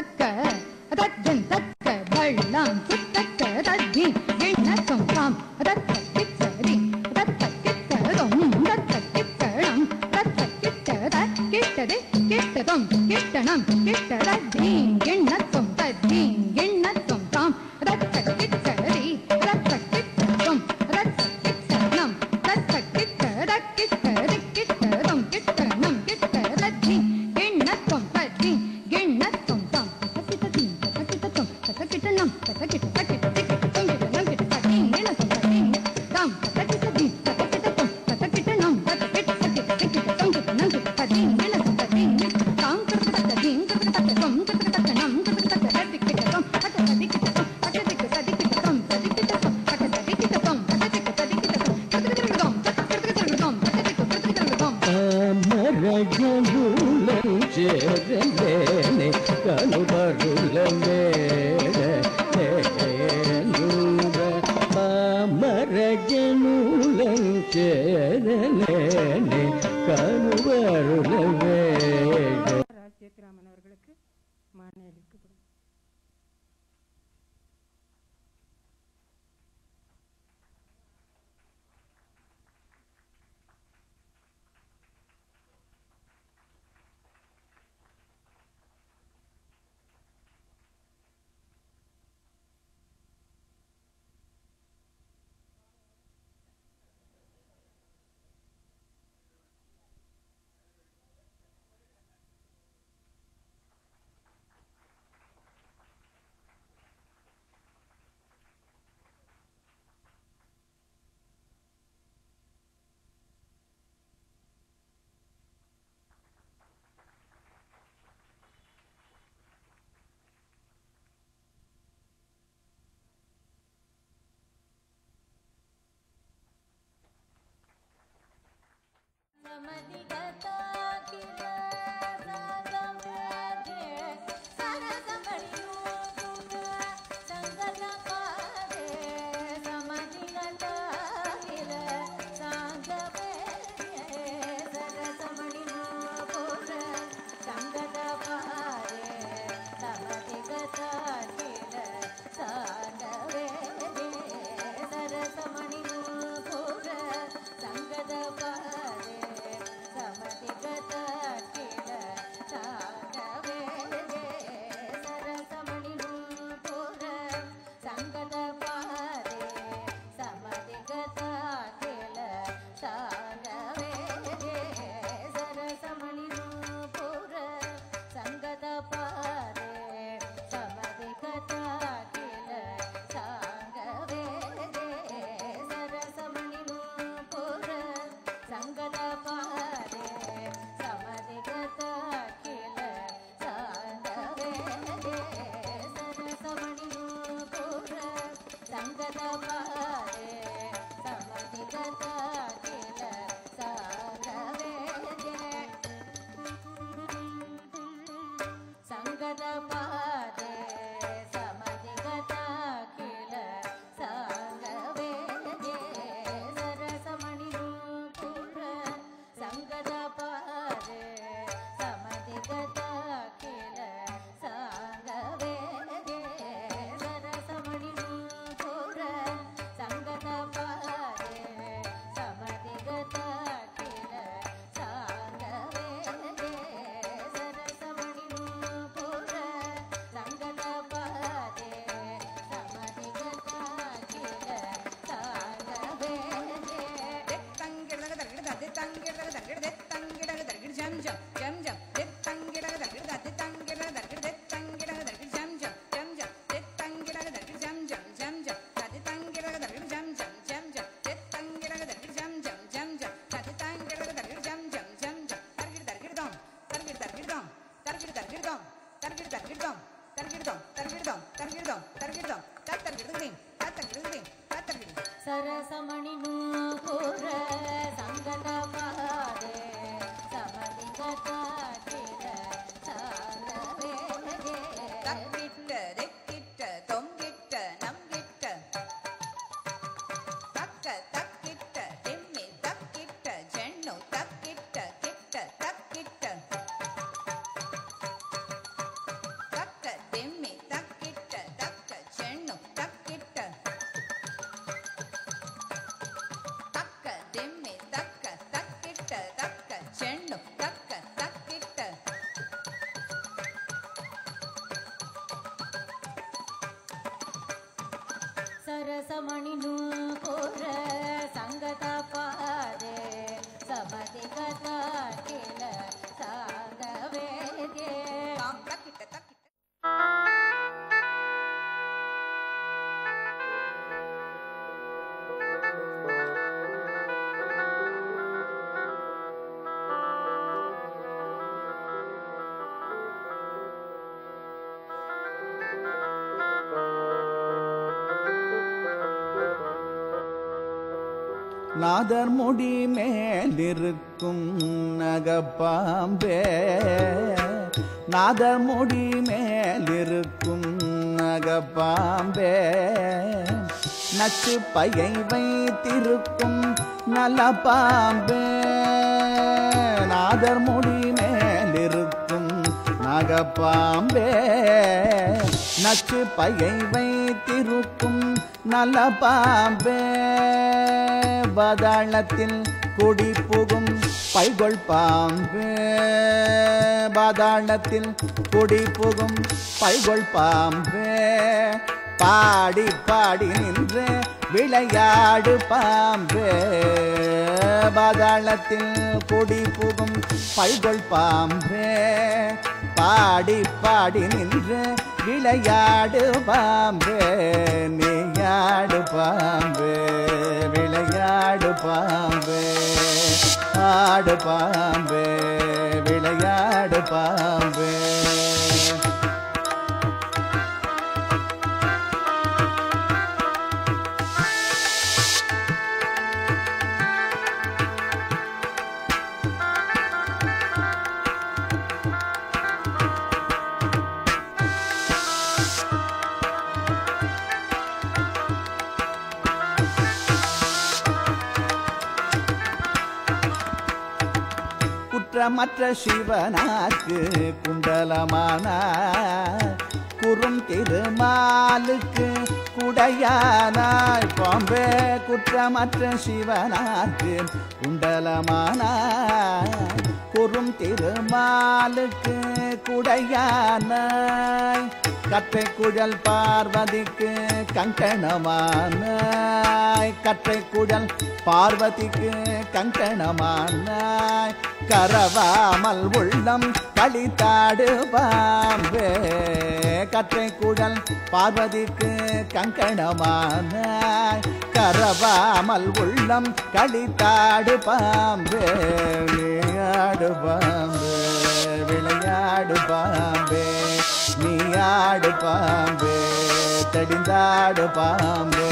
தக்க தஜன் தக்க பள்ளம் சுத்தக்க தஜி எண்ணத்தும் தாம் தக்க கிச்சடி தக்க கிச்சடும் தக்க கிச்சடம் தக்க கிச்சட கிட்டதே கிட்டதும் கிட்டணம் கிட்டதஜி எண்ணத்தும் தஜி எண்ணத்தும் தாம் தக்க கிச்சடி தக்க கிச்சடும் தக்க கிச்சடம் தக்க கிச்சட கிட்டதே கிட்டதும் கிட்டணம் கிட்டதஜி எண்ணத்தும் தஜி எண்ணத்தும் தாம் ராஜ்யராமன் அவர்களுக்கு மாலை அளிக்கப்படும். தக்க ರಸಮಣಿನು ಕೋರ ಸಂಗತ ಪಾದೆ ಸಮತಿ ಕಥಾ ಕೆಲ ಸಾಗವೇದೆ நாதர் முடி மேலிருக்கும் நகப்பாம்பே நாதர் முடி மேலிருக்கும் நகப்பாம்பே நச்சு பையை வைத்திருக்கும் நல பாம்பே நாதர் முடி மேலிருக்கும் நகப்பாம்பே நச்சு பையை வைத்திருக்கும் நல்ல பாம்பே பாதாளத்தில் குடி புகும் பைகொள் பாம்பே பாதாளத்தில் குடி புகும் பைகொள் பாம்பே பாடி பாடி நின்று விளையாடு பாம்பே பாதாளத்தில் குடி புகும் பைகொள் பாம்பே பாடி பாடி நின்று விளையாடு பாம்பே நீயாடு பாம்பே விளையாடு பாம்பே ஆடு பாம்பே விளையாடு பாம்பே குற்றமற்ற சிவனாக்கு குண்டலமானாய் குறும் திருமாலுக்கு குடையானாய் பாம்பே குற்றமற்ற சிவனாக்கு குண்டலமானாய் குறும் திருமாலுக்கு குடையானாய் கற்றை குழல் பார்வதிக்கு கங்கணமானாய் கற்றை குழல் பார்வதிக்கு கங்கணமானாய் கரவாமல் உள்ளம் களித்தாடு பாம்பே கற்றை குழல் பார்வதிக்கு கங்கணமானாய் கரவாமல் உள்ளம் களித்தாடு பாம்பே நீயாடு பாம்பே விளையாடு பாம்பே நீயாடு பாம்பே தடிந்தாடு பாம்பே